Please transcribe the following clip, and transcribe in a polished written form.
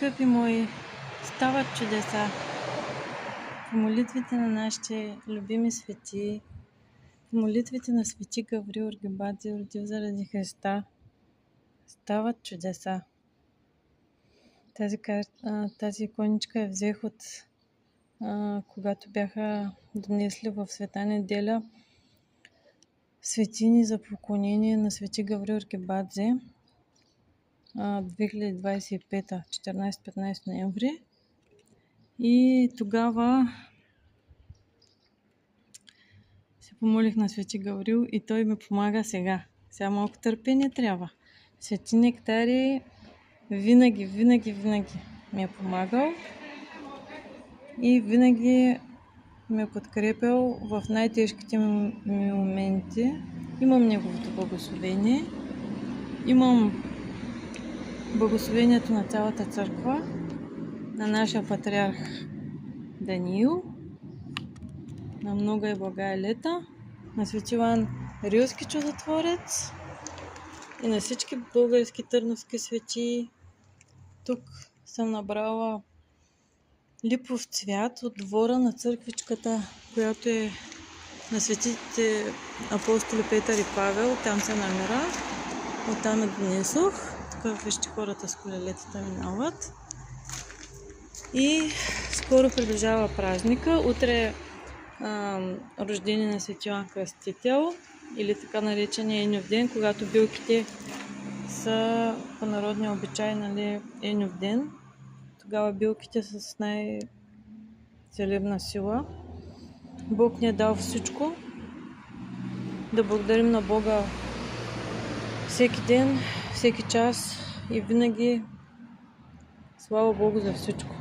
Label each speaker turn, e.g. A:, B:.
A: Скъпи мои, стават чудеса. По молитвите на нашите любими светии, по молитвите на свети Гаврил Оргибадзе, родил заради Христа, стават чудеса. Тази иконичка я взех от когато бяха донесли в Света неделя светини за поклонение на свети Гаврил Оргибадзе, 2025, 14-15 ноември. И тогава се помолих на свети Гаврил и той ми помага сега. Сега малко търпение трябва. Свети Нектарий винаги ми е помагал и винаги ме е подкрепял в най-тежките ми моменти. Имам неговото благословение. Имам благословението на цялата църква, на нашия патриарх Даниил, на Много и Блага Елета, на свети Иван Рилски чудотворец и на всички български търновски светии. Тук съм набрала липов цвят от двора на църквичката, която е на светите апостоли Петър и Павел. Там се намира. Оттам я донесох. Тук вижте хората с колелетата минават. И скоро приближава празника. Утре е рождение на свети Йоан Кръстител, или така наречения Еньов ден, когато билките са по народния обичай, Еньов ден. Тогава билките са с най-целебна сила. Бог ни е дал всичко. Да благодарим на Бога всеки ден, всеки час и винаги. Слава Богу за всичко.